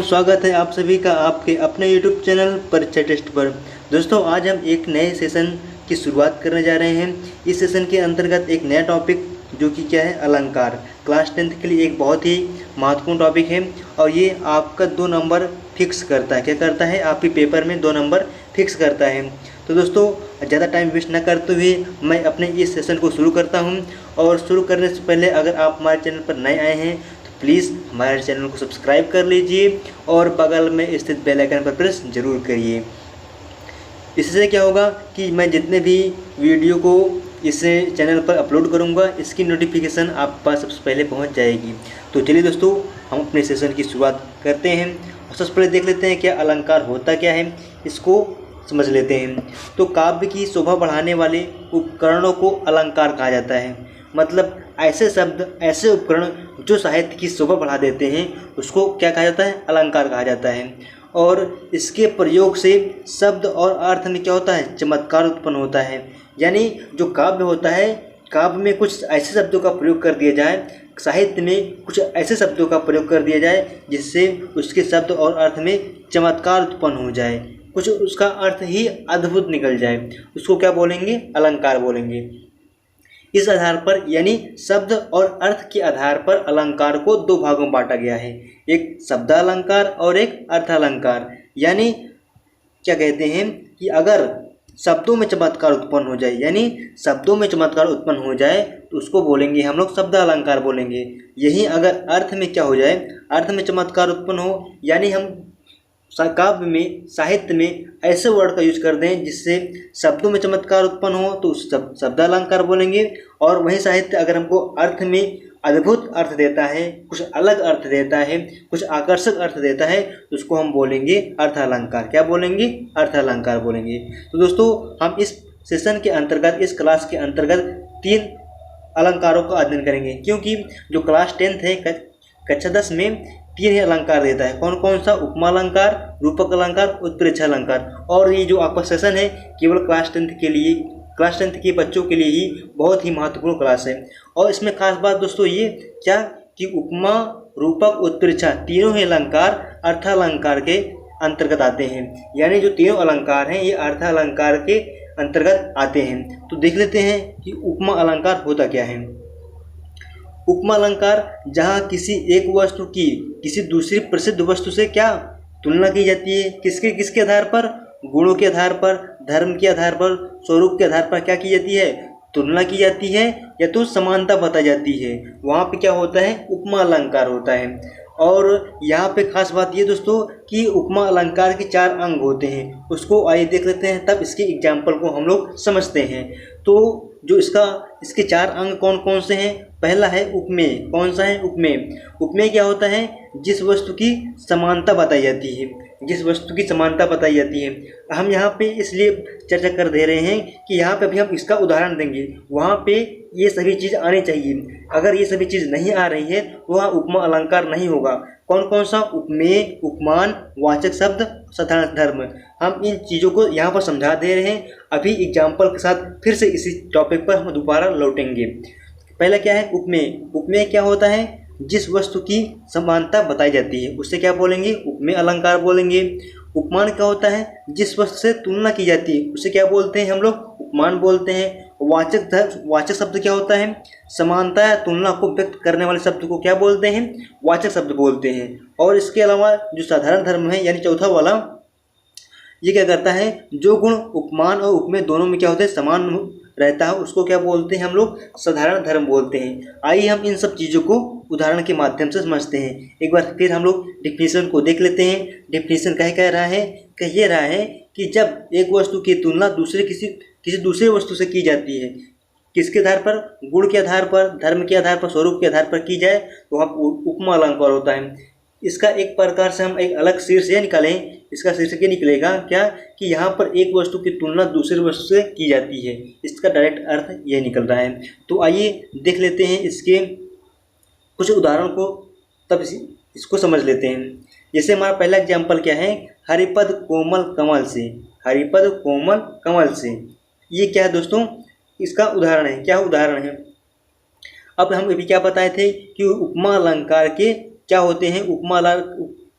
स्वागत है आप सभी का आपके अपने YouTube चैनल परीक्षा टेस्ट पर। दोस्तों आज हम एक नए सेशन की शुरुआत करने जा रहे हैं। इस सेशन के अंतर्गत एक नया टॉपिक जो कि क्या है, अलंकार। क्लास 10th के लिए एक बहुत ही महत्वपूर्ण टॉपिक है और ये आपका 2 नंबर फिक्स करता है। क्या करता है, आपके पेपर में 2 नंबर फिक्स करता है। तो दोस्तों ज़्यादा टाइम वेस्ट न करते हुए मैं अपने इस सेशन को शुरू करता हूँ। और शुरू करने से पहले अगर आप हमारे चैनल पर नए आए हैं प्लीज़ हमारे चैनल को सब्सक्राइब कर लीजिए और बगल में स्थित बेल आइकन पर प्रेस जरूर करिए। इससे क्या होगा कि मैं जितने भी वीडियो को इस चैनल पर अपलोड करूंगा इसकी नोटिफिकेशन आप पास सबसे पहले पहुंच जाएगी। तो चलिए दोस्तों हम अपने सेशन की शुरुआत करते हैं और सबसे पहले देख लेते हैं क्या अलंकार होता क्या है, इसको समझ लेते हैं। तो काव्य की शोभा बढ़ाने वाले उपकरणों को अलंकार कहा जाता है। मतलब ऐसे शब्द, ऐसे उपकरण जो साहित्य की शोभा बढ़ा देते हैं उसको क्या कहा जाता है, अलंकार कहा जाता है। और इसके प्रयोग से शब्द और अर्थ में क्या होता है, चमत्कार उत्पन्न होता है। यानी जो काव्य होता है, काव्य में कुछ ऐसे शब्दों का प्रयोग कर दिया जाए, साहित्य में कुछ ऐसे शब्दों का प्रयोग कर दिया जाए जिससे उसके शब्द और अर्थ में चमत्कार उत्पन्न हो जाए, कुछ उसका अर्थ ही अद्भुत निकल जाए, उसको क्या बोलेंगे, अलंकार बोलेंगे। इस आधार पर यानी शब्द और अर्थ के आधार पर अलंकार को 2 भागों में बांटा गया है, एक शब्दालंकार और एक अर्थालंकार। यानी क्या कहते हैं कि अगर शब्दों में चमत्कार उत्पन्न हो जाए, यानी शब्दों में चमत्कार उत्पन्न हो जाए तो उसको बोलेंगे हम लोग शब्दालंकार बोलेंगे। यही अगर अर्थ में क्या हो जाए, अर्थ में चमत्कार उत्पन्न हो, यानी हम काव्य में, साहित्य में ऐसे वर्ड का यूज कर दें जिससे शब्दों में चमत्कार उत्पन्न हो तो उस शब्दालंकार बोलेंगे। और वही साहित्य अगर हमको अर्थ में अद्भुत अर्थ देता है, कुछ अलग अर्थ देता है, कुछ आकर्षक अर्थ देता है तो उसको हम बोलेंगे अर्थालंकार। क्या बोलेंगे, अर्थालंकार बोलेंगे। तो दोस्तों हम इस सेशन के अंतर्गत, इस क्लास के अंतर्गत 3 अलंकारों का अध्ययन करेंगे, क्योंकि जो क्लास 10th है, कक्षा 10 में 3 ही अलंकार देता है। कौन कौन सा, उपमा अलंकार, रूपक अलंकार, उत्प्रेक्षा अलंकार। और ये जो आपका सेशन है केवल क्लास 10th के लिए, क्लास 10th के बच्चों के लिए ही बहुत ही महत्वपूर्ण क्लास है। और इसमें खास बात दोस्तों ये क्या कि उपमा, रूपक, उत्प्रेक्षा तीनों ही अलंकार अर्थालंकार के अंतर्गत आते हैं। यानी जो तीनों अलंकार हैं ये अर्थालंकार के अंतर्गत आते हैं। तो देख लेते हैं कि उपमा अलंकार होता क्या है। उपमा अलंकार जहाँ किसी एक वस्तु की किसी दूसरी प्रसिद्ध वस्तु से क्या तुलना की जाती है, किसके किसके आधार पर, गुणों के आधार पर, धर्म के आधार पर, स्वरूप के आधार पर क्या की जाती है, तुलना की जाती है या तो समानता बताई जाती है, वहाँ पे क्या होता है, उपमा अलंकार होता है। और यहाँ पे खास बात ये दोस्तों कि उपमा अलंकार के 4 अंग होते हैं, उसको आइए देख लेते हैं, तब इसके एग्जाम्पल को हम लोग समझते हैं। तो जो इसके 4 अंग कौन कौन से हैं, पहला है उपमेय। कौन सा है, उपमेय। उपमेय क्या होता है, जिस वस्तु की समानता बताई जाती है, जिस वस्तु की समानता बताई जाती है। हम यहाँ पे इसलिए चर्चा कर दे रहे हैं कि यहाँ पे अभी हम इसका उदाहरण देंगे, वहाँ पे ये सभी चीज़ आनी चाहिए। अगर ये सभी चीज़ नहीं आ रही है तो वहाँ उपमा अलंकार नहीं होगा। कौन कौन सा, उपमेय, उपमान, वाचक शब्द, साधारण धर्म। हम इन चीज़ों को यहाँ पर समझा दे रहे हैं। अभी एग्जाम्पल के साथ फिर से इसी टॉपिक पर हम दोबारा लौटेंगे। पहला क्या है, उपमेय। उपमेय क्या होता है, जिस वस्तु की समानता बताई जाती है उसे क्या बोलेंगे, उपमेय अलंकार बोलेंगे। उपमान क्या होता है, जिस वस्तु से तुलना की जाती है उसे क्या बोलते हैं हम लोग, उपमान बोलते हैं। वाचक शब्द क्या होता है, समानता या तुलना को व्यक्त करने वाले शब्द को क्या बोलते हैं, वाचक शब्द बोलते हैं। और इसके अलावा जो साधारण धर्म है यानी चौथा वाला, ये क्या करता है, जो गुण उपमान और उपमेय दोनों में क्या होते हैं, समान रहता है उसको क्या बोलते हैं हम लोग, साधारण धर्म बोलते हैं। आइए हम इन सब चीज़ों को उदाहरण के माध्यम से समझते हैं। एक बार फिर हम लोग डिफिनीशन को देख लेते हैं। डिफिनीशन कह रहा है कि जब एक वस्तु की तुलना किसी दूसरे वस्तु से की जाती है, किसके आधार पर, गुण के आधार पर, धर्म के आधार पर, स्वरूप के आधार पर की जाए तो वहाँ उपमा अलंकार होता है। इसका एक प्रकार से हम एक अलग शीर्ष ये निकालें, इसका शीर्षक ये निकलेगा क्या कि यहाँ पर एक वस्तु की तुलना दूसरी वस्तु से की जाती है, इसका डायरेक्ट अर्थ ये निकल रहा है। तो आइए देख लेते हैं इसके कुछ उदाहरण को, तब इसको समझ लेते हैं। जैसे हमारा पहला एग्जाम्पल क्या है, हरिपद कोमल कमल से। हरिपद कोमल कमल से, ये क्या है दोस्तों, इसका उदाहरण है। क्या उदाहरण है, अब हम अभी क्या बताए थे कि उपमा अलंकार के क्या होते हैं,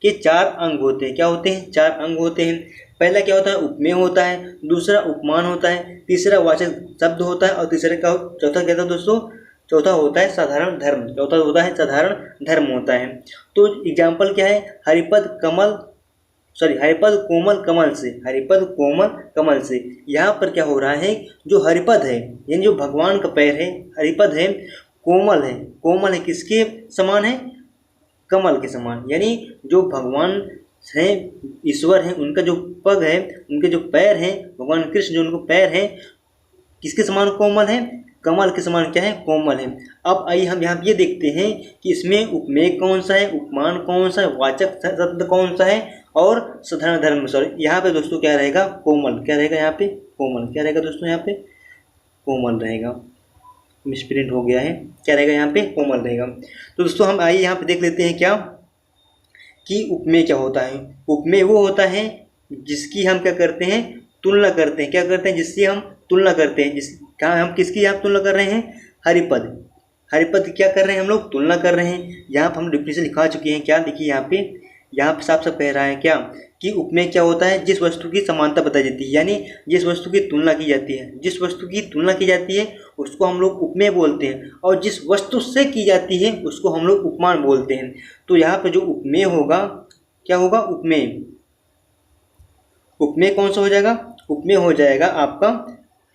के 4 अंग होते हैं। क्या होते हैं? 4 अंग होते हैं। पहला क्या होता है? उपमेय होता है, दूसरा उपमान होता है, तीसरा वाचक शब्द होता है और चौथा क्या था दोस्तों? चौथा होता है साधारण धर्म। चौथा होता है साधारण धर्म होता है। तो एग्जाम्पल क्या है? हरिपद कोमल कमल से, हरिपद कोमल कमल से। यहाँ पर क्या हो रहा है? जो हरिपद है यानी जो भगवान का पैर है, हरिपद है, कोमल है। कोमल है किसके समान है? कमल के समान। यानी जो भगवान हैं, ईश्वर हैं, उनका जो पग है, उनके जो पैर हैं, भगवान कृष्ण जो उनको पैर हैं, किसके समान कोमल है? कमल के समान क्या है? कोमल है। अब आइए हम यहाँ ये देखते हैं कि इसमें उपमेय कौन सा है, उपमान कौन सा है, वाचक शब्द कौन सा है और साधारण धर्म। सॉरी, यहाँ पे दोस्तों क्या रहेगा? कोमल। क्या रहेगा यहाँ पे? कोमल। क्या रहेगा दोस्तों यहाँ पे? कोमल रहेगा। मिसप्रिंट हो गया है। क्या रहेगा यहाँ पे? कोमल रहेगा। तो दोस्तों हम आइए यहाँ पे देख लेते हैं क्या कि उपमेय क्या होता है। उपमेय वो होता है जिसकी हम क्या करते हैं? तुलना करते हैं। क्या करते हैं? जिससे हम तुलना करते हैं। हम किसकी यहाँ तुलना कर रहे हैं? हरिपद। हरिपद क्या कर रहे हैं हम लोग? तुलना कर रहे हैं। यहाँ पर हम डिफिनेशन लिखा चुके हैं। क्या देखिए यहाँ पे साफ साफ कह रहा है क्या कि उपमेय क्या होता है? जिस वस्तु की समानता बताई जाती है, यानी जिस वस्तु की तुलना की जाती है, जिस वस्तु की तुलना की जाती है उसको हम लोग उपमेय बोलते हैं, और जिस वस्तु से की जाती है उसको हम लोग उपमान बोलते हैं। तो यहाँ पे जो उपमेय होगा, क्या होगा? उपमेय। उपमेय कौन सा हो जाएगा? उपमेय हो जाएगा आपका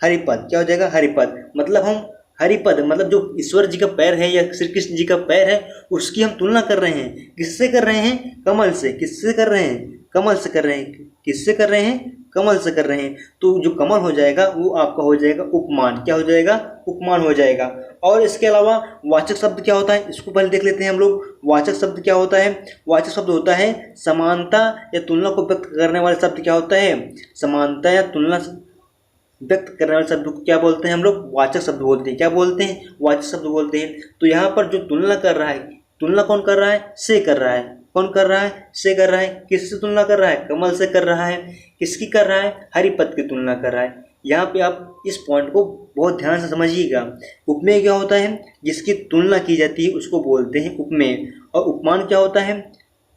हरिपद। क्या हो जाएगा? हरिपद। मतलब हम हरिपद मतलब जो ईश्वर जी का पैर है या श्री कृष्ण जी का पैर है, उसकी हम तुलना कर रहे हैं। किससे कर रहे हैं? कमल से। किससे कर रहे हैं? कमल से कर रहे हैं। किससे कर रहे हैं? कमल से कर रहे हैं। तो जो कमल हो जाएगा वो आपका हो जाएगा उपमान। क्या हो जाएगा? उपमान हो जाएगा। और इसके अलावा वाचक शब्द क्या होता है? इसको पहले देख लेते हैं हम लोग। वाचक शब्द क्या होता है? वाचक शब्द होता है समानता या तुलना को व्यक्त करने वाले शब्द। क्या होता है? समानता या तुलना व्यक्त करने वाले शब्द को क्या बोलते हैं हम लोग? वाचक शब्द बोलते हैं। क्या बोलते हैं? वाचक शब्द बोलते हैं। तो यहाँ पर जो तुलना कर रहा है, तुलना कौन कर रहा है? से कर रहा है। कौन कर रहा है? से कर रहा है। किससे तुलना कर रहा है? कमल से कर रहा है। किसकी कर रहा है? हरिपद की तुलना कर रहा है। यहाँ पे आप इस पॉइंट को बहुत ध्यान से समझिएगा। उपमेय क्या होता है? जिसकी तुलना की जाती है उसको बोलते हैं उपमेय। और उपमान क्या होता है?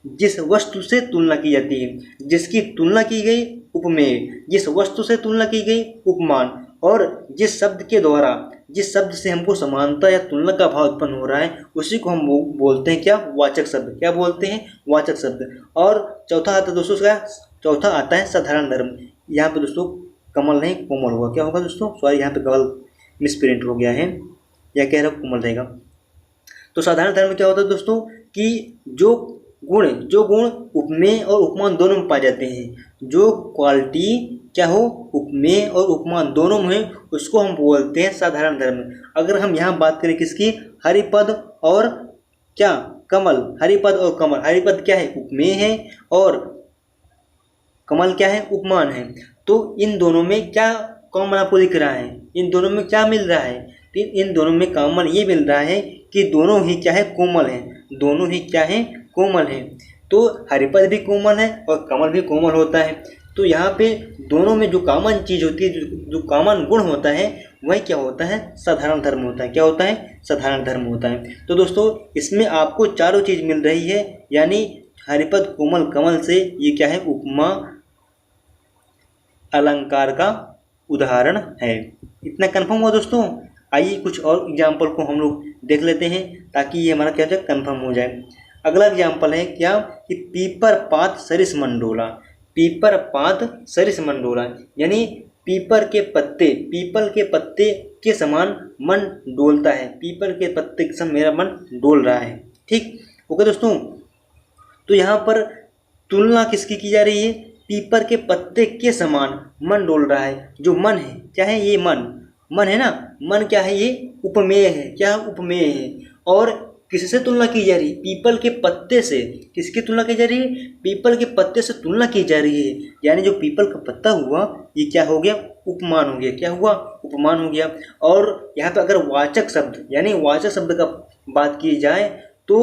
जिस वस्तु से तुलना की जाती है, जिसकी तुलना की गई उपमेय, जिस वस्तु से तुलना की गई उपमान, और जिस शब्द के द्वारा, जिस शब्द से हमको समानता या तुलना का भाव उत्पन्न हो रहा है उसी को हम बोलते हैं क्या? वाचक शब्द। क्या बोलते हैं? वाचक शब्द। और चौथा आता है दोस्तों उसका, चौथा आता है साधारण धर्म। यहाँ पे दोस्तों कमल नहीं कोमल होगा। क्या होगा दोस्तों? सॉरी, यहाँ पे कमल मिसप्रिंट हो गया है, या कह रहा कोमल रहेगा। तो साधारण धर्म क्या होता है दोस्तों कि जो गुण उपमेय और उपमान दोनों में पाए जाते हैं, जो क्वालिटी क्या हो उपमेय और उपमान दोनों में, उसको हम बोलते हैं साधारण धर्म। अगर हम यहाँ बात करें किसकी? हरिपद और क्या? कमल। हरिपद और कमल। हरिपद क्या है? उपमेय है और कमल क्या है? उपमान है। तो इन दोनों में क्या कॉमन आपको दिख रहा है? इन दोनों में क्या मिल रहा है? इन दोनों में कॉमन ये मिल रहा है कि दोनों ही क्या है? कोमल है। दोनों ही क्या है? कोमल है। तो हरिपद भी कोमल है और कमल भी कोमल होता है। तो यहाँ पे दोनों में जो कॉमन चीज़ होती है, जो कॉमन गुण होता है, वही क्या होता है? साधारण धर्म होता है। क्या होता है? साधारण धर्म होता है। तो दोस्तों इसमें आपको चारों चीज़ मिल रही है, यानी हरिपद कोमल कमल से ये क्या है? उपमा अलंकार का उदाहरण है। इतना कंफर्म हुआ दोस्तों। आइए कुछ और एग्जाम्पल को हम लोग देख लेते हैं ताकि ये हमारा क्या हो जाए? कंफर्म हो जाए। अगला एग्जाम्पल है क्या कि पीपर पात सरिस मंडोला। पीपर पात सरिस मंडोला यानी पीपल के पत्ते के समान मन डोलता है। पीपल के पत्ते के समान मेरा मन डोल रहा है। ठीक, ओके दोस्तों। तो यहाँ पर तुलना किसकी की जा रही है? पीपल के पत्ते के समान मन डोल रहा है। जो मन है क्या है? ये मन है ना। मन क्या है? ये उपमेय है। क्या उपमेय है? और किससे तुलना की जा रही है? पीपल के पत्ते से। किसकी तुलना की जा रही है? पीपल के पत्ते से तुलना की जा रही है। यानी जो पीपल का पत्ता हुआ ये क्या हो गया? उपमान हो गया। क्या हुआ? उपमान हो गया। और यहाँ पे अगर वाचक शब्द यानी वाचक शब्द का बात की जाए तो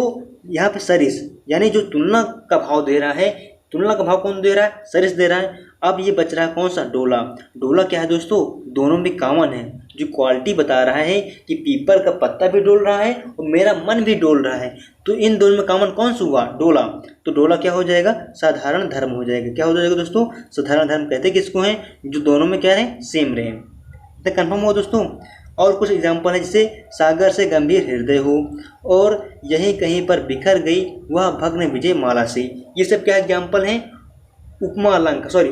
यहाँ पे सरिस यानी जो तुलना का भाव दे रहा है, तुलना का भाव कौन दे रहा है? सरिस दे रहा है। अब ये बच रहा है कौन सा? डोला। डोला क्या है दोस्तों? दोनों में कॉमन है। जो क्वालिटी बता रहा है कि पीपल का पत्ता भी डोल रहा है और मेरा मन भी डोल रहा है, तो इन दोनों में कॉमन कौन सा हुआ? डोला। तो डोला क्या हो जाएगा? साधारण धर्म हो जाएगा। क्या हो जाएगा दोस्तों? साधारण धर्म कहते किसको है? जो दोनों में क्या है? सेम रहे। तो कन्फर्म हुआ दोस्तों। और कुछ एग्जाम्पल है, जैसे सागर से गंभीर हृदय हो और यहीं कहीं पर बिखर गई वह भग्न विजय माला से। ये सब क्या एग्जाम्पल हैं? उपमा अलंकार, सॉरी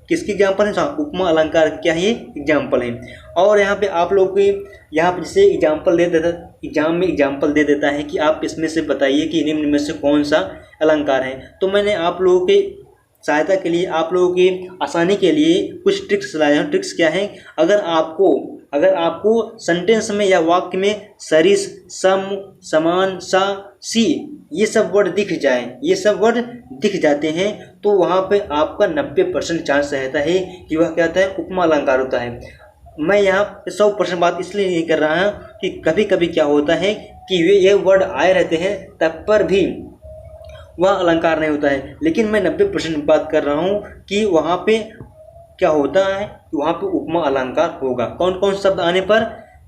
किसकी एग्जाम्पल है? उपमा अलंकार क्या है? ये एग्जाम्पल है। और यहाँ पे आप लोग के यहाँ पे जैसे एग्जाम्पल दे देता, एग्जाम में एग्जाम्पल दे देता है कि आप इसमें से बताइए कि निम्न में से कौन सा अलंकार है। तो मैंने आप लोगों के सहायता के लिए, आप लोगों की आसानी के लिए कुछ ट्रिक्स लाया हूँ। ट्रिक्स क्या है? अगर आपको सेंटेंस में या वाक्य में सरिस, सम, समान, सा, सी ये सब वर्ड दिख जाए, ये सब वर्ड दिख जाते हैं, तो वहाँ पे आपका 90% चांस रहता है कि वह क्या होता है? उपमा अलंकार होता है। मैं यहाँ 100% बात इसलिए नहीं कर रहा हूँ कि कभी कभी क्या होता है कि ये वर्ड आए रहते हैं तब पर भी वह अलंकार नहीं होता है, लेकिन मैं 90% बात कर रहा हूँ कि वहाँ पे क्या होता है? वहाँ पे उपमा अलंकार होगा। कौन कौन शब्द आने पर?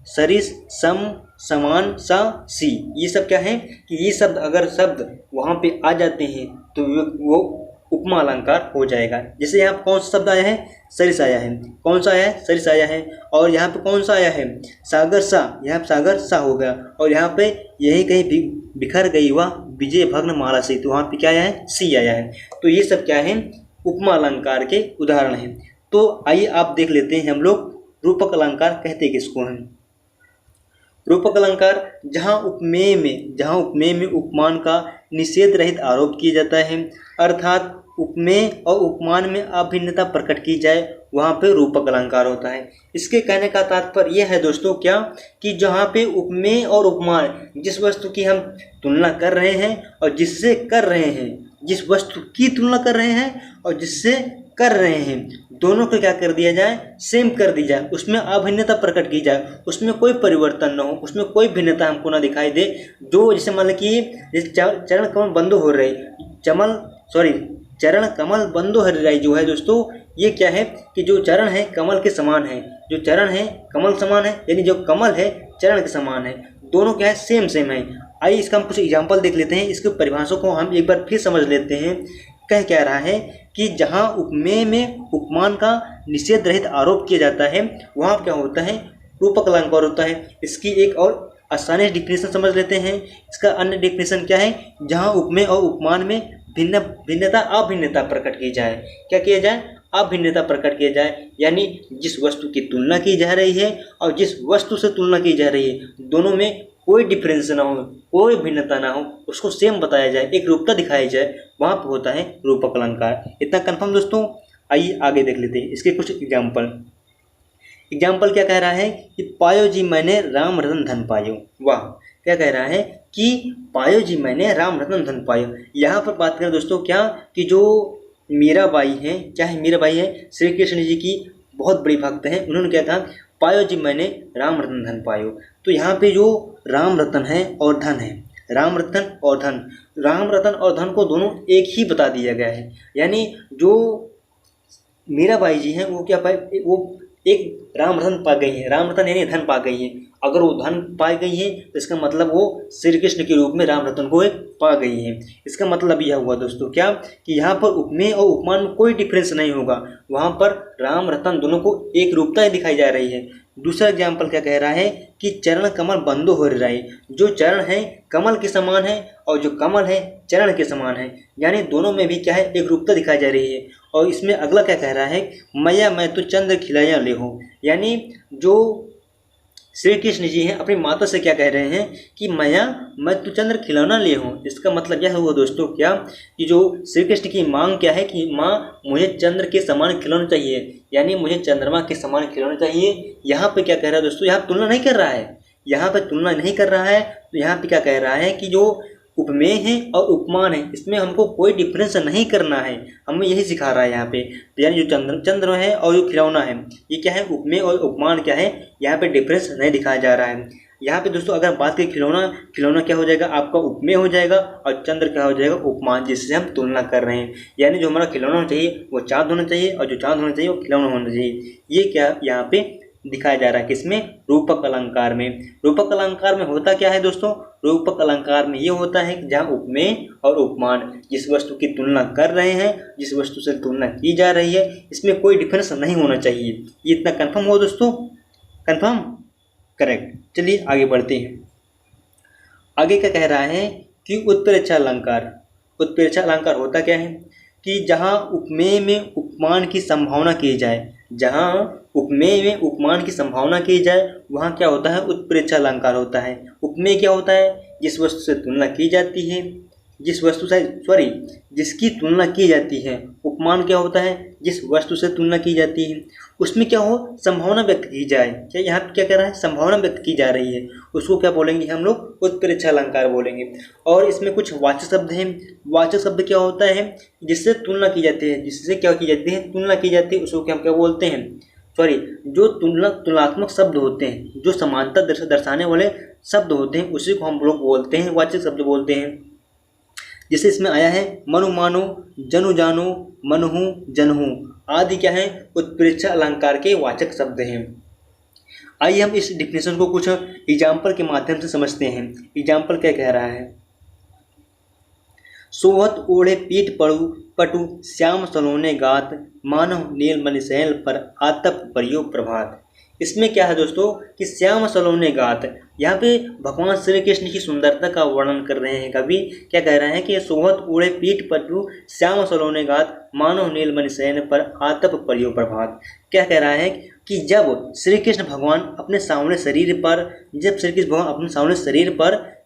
सरिस, सम, समान, सा, सी। ये सब क्या है कि ये शब्द अगर शब्द वहाँ पे आ जाते हैं तो वो उपमा अलंकार हो जाएगा। जैसे यहाँ कौन सा शब्द आया है? सरिस आया है। कौन सा आया है? सरिस आया है। और यहाँ पे कौन सा आया है? सागर सा। यहाँ पे सागर सा हो गया। और यहाँ पे यही कहीं बिखर गई वह विजय भग्न माला से, तो वहाँ पे क्या आया है? सी आया है। तो ये सब क्या है? उपमा अलंकार के उदाहरण हैं। तो आइए आप देख लेते हैं हम लोग रूपक अलंकार कहते किसको हैं। रूपक अलंकार जहाँ उपमेय में उपमान का निषेध रहित आरोप किया जाता है, अर्थात उपमेय और उपमान में अभिन्नता प्रकट की जाए, वहाँ पे रूपक अलंकार होता है। इसके कहने का तात्पर्य यह है दोस्तों क्या कि जहाँ पे उपमेय और उपमान, जिस वस्तु की हम तुलना कर रहे हैं और जिससे कर रहे हैं, जिस वस्तु की तुलना कर रहे हैं और जिससे कर रहे हैं, दोनों को क्या कर दिया जाए? सेम कर दी जाए, उसमें अभिन्नता प्रकट की जाए, उसमें कोई परिवर्तन न हो, उसमें कोई भिन्नता हमको ना दिखाई दे। जो जैसे मान लो कि चरण कमल बंदो हो रही, चरण कमल बंदो हर रही जो है दोस्तों, ये क्या है कि जो चरण है कमल के समान है, जो चरण है कमल समान है, यानी जो कमल है चरण के समान है, दोनों क्या है? सेम है। आइए इसका हम कुछ एग्जाम्पल देख लेते हैं, इसके परिभाषा को हम एक बार फिर समझ लेते हैं। कह रहा है कि जहाँ उपमेय में उपमान का निषेध रहित आरोप किया जाता है, वहाँ क्या होता है? रूपक अलंकार होता है। इसकी एक और आसानी डिफिनेशन समझ लेते हैं। इसका अन्य डिफिनेशन क्या है? जहाँ उपमेय और उपमान में अभिन्नता प्रकट की जाए। क्या किया जाए? अभिन्नता प्रकट किया जाए, यानी जिस वस्तु की तुलना की जा रही है और जिस वस्तु से तुलना की जा रही है, दोनों में कोई डिफरेंस ना हो, कोई भिन्नता ना हो, उसको सेम बताया जाए, एक रूपता दिखाई जाए, वहाँ पर होता है रूपक अलंकार। इतना कंफर्म दोस्तों? आइए आगे देख लेते हैं इसके कुछ एग्जाम्पल क्या कह रहा है कि पायो जी मैंने राम रतन धन पायो। वाह, क्या कह रहा है कि पायो जी मैंने राम रतन धन पायो। यहाँ पर बात करें दोस्तों क्या कि जो मीराबाई है, चाहे मीराबाई है, श्री कृष्ण जी की बहुत बड़ी भक्त है, उन्होंने क्या कहा? पायो जी मैंने राम रतन धन पायो। तो यहाँ पे जो राम रतन है और धन है, राम रतन और धन को दोनों एक ही बता दिया गया है। यानी जो मीराबाई जी हैं वो क्या पाए? वो एक राम रतन पा गई है, राम रतन यानी धन पा गई है। अगर वो धन पा गई है तो इसका मतलब वो श्री कृष्ण के रूप में राम रतन को पा गई है। इसका मतलब यह हुआ दोस्तों क्या कि यहाँ पर उपमेय और उपमान में कोई डिफरेंस नहीं होगा, वहाँ पर राम रतन दोनों को एक रूपता ही दिखाई जा रही है। दूसरा एग्जाम्पल क्या कह रहा है कि चरण कमल बंदो हो रही, जो चरण है कमल के समान है और जो कमल है चरण के समान है, यानी दोनों में भी क्या है? एक रूपता दिखाई जा रही है। और इसमें अगला क्या कह रहा है? मैया मैं तो चंद्र खिलाया ले हूँ, यानी जो श्री कृष्ण जी हैं अपनी माता से क्या कह रहे हैं कि मैया मैं तो चंद्र खिलौना ले हूँ। इसका मतलब यह हुआ दोस्तों क्या कि जो श्री कृष्ण की मांग क्या है कि माँ मुझे चंद्र के समान खिलौना चाहिए, यानी मुझे चंद्रमा के समान खिलौना चाहिए। यहाँ पे क्या कह रहा है दोस्तों? यहाँ तुलना नहीं कर रहा है, यहाँ पे तुलना नहीं कर रहा है। तो यहाँ पे क्या कह रहा है कि जो उपमेय है और उपमान है, इसमें हमको कोई डिफरेंस नहीं करना है, हमें यही सिखा रहा है यहाँ पे। तो यानी जो चंद्र है और जो खिलौना है, ये क्या है? उपमेय और उपमान क्या है? यहाँ पे डिफरेंस नहीं दिखाया जा रहा है। यहाँ पे दोस्तों अगर बात करें खिलौना क्या हो जाएगा? आपका उपमेय हो जाएगा और चंद्र क्या हो जाएगा? उपमान, जिससे हम तुलना कर रहे हैं। यानी जो हमारा खिलौना होना चाहिए वो चाँद होना चाहिए और जो चाँद होना चाहिए वो खिलौना होना चाहिए। ये क्या यहाँ पे दिखाया जा रहा है। किसमें? रूपक अलंकार में। रूपक अलंकार में होता क्या है दोस्तों? रूपक अलंकार में ये होता है कि जहाँ उपमेय और उपमान जिस वस्तु की तुलना कर रहे हैं, जिस वस्तु से तुलना की जा रही है, इसमें कोई डिफरेंस नहीं होना चाहिए। ये इतना कन्फर्म हो दोस्तों? कन्फर्म? करेक्ट। चलिए आगे बढ़ते हैं। आगे क्या कह रहा है कि उत्प्रेक्षा अलंकार। उत्प्रेक्षा अलंकार होता क्या है कि जहाँ उपमेय में उपमान की संभावना की जाए, जहाँ उपमेय में उपमान की संभावना की जाए, वहाँ क्या होता है? उत्प्रेक्षा अलंकार होता है। उपमेय क्या होता है? जिस वस्तु से तुलना की जाती है, जिस वस्तु से जिसकी तुलना की जाती है। उपमान क्या होता है? जिस वस्तु से तुलना की जाती है, उसमें क्या हो? संभावना व्यक्त की जाए। क्या यहाँ पे क्या कर रहा है? संभावना व्यक्त की जा रही है, उसको क्या बोलेंगे हम लोग? उत्प्रेक्षा अलंकार बोलेंगे। और इसमें कुछ वाचक शब्द हैं। वाचक शब्द क्या होता है? जिससे तुलना की जाती है, जिससे क्या की जाती है? तुलना की जाती है, उसको क्या हम क्या बोलते हैं? जो तुलनात्मक शब्द होते हैं, जो समानता दर्शाने वाले शब्द होते हैं, उसी को हम लोग बोलते हैं वाचक शब्द बोलते हैं। जैसे इसमें आया है मनु मानो, जनु जानो, मनहु जनहु आदि क्या है? उत्प्रेक्षा अलंकार के वाचक शब्द हैं। आइए हम इस डिफिनेशन को कुछ एग्जाम्पल के माध्यम से समझते हैं। एग्जाम्पल क्या कह रहा है? सोहत ओढ़े पीठ पटु श्याम सलोने गात, मानव नीलमणि शैल पर आतप परियो प्रभात। इसमें क्या है दोस्तों कि श्याम सलोने गात, यहाँ पे भगवान श्री कृष्ण की सुंदरता का वर्णन कर रहे हैं कवि। क्या कह रहे हैं कि सोहत ओढ़े पीठ पटु श्याम सलोने गात, मानव नीलमणि शयन पर आतप परियो प्रभात। क्या कह रहा है कि जब श्री कृष्ण भगवान अपने सामने शरीर पर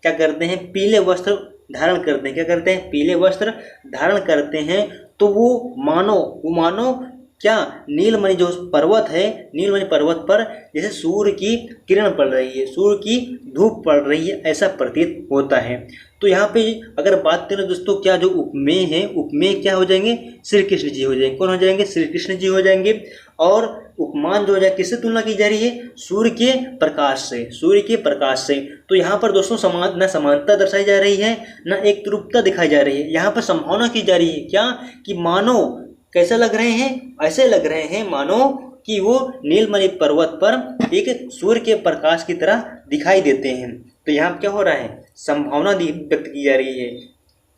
क्या करते हैं? पीले वस्त्र धारण करते हैं। क्या करते हैं? पीले वस्त्र धारण करते हैं। तो वो मानो क्या? नीलमणि जो पर्वत है, नीलमणि पर्वत पर जैसे सूर्य की किरण पड़ रही है, सूर्य की धूप पड़ रही है, ऐसा प्रतीत होता है। तो यहाँ पे अगर बात करें दोस्तों, क्या जो उपमेय है, उपमेय क्या हो जाएंगे? श्री कृष्ण जी हो जाएंगे। कौन हो जाएंगे? श्री कृष्ण जी हो जाएंगे। और उपमान जो हो जाए, किससे तुलना की जा रही है? सूर्य के प्रकाश से, सूर्य के प्रकाश से। तो यहाँ पर दोस्तों न समानता दर्शाई जा रही है, न एक तुरुपता दिखाई जा रही है। यहाँ पर संभावना की जा रही है क्या? कि मानो कैसे लग रहे हैं? ऐसे लग रहे हैं मानो कि वो नीलमणि पर्वत पर एक सूर्य के प्रकाश की तरह दिखाई देते हैं। तो यहाँ क्या हो रहा है? संभावना व्यक्त की जा रही है।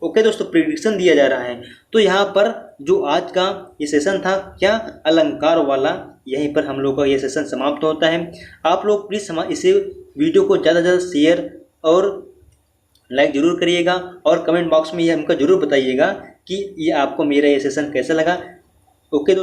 ओके दोस्तों, प्रिडिक्शन दिया जा रहा है। तो यहाँ पर जो आज का ये सेशन था, क्या? अलंकार वाला, यहीं पर हम लोग का ये सेशन समाप्त होता है। आप लोग प्लीज़ इसे वीडियो को ज़्यादा से ज़्यादा शेयर और लाइक जरूर करिएगा, और कमेंट बॉक्स में ये हमको जरूर बताइएगा कि ये आपको मेरा ये सेशन कैसा लगा। ओके।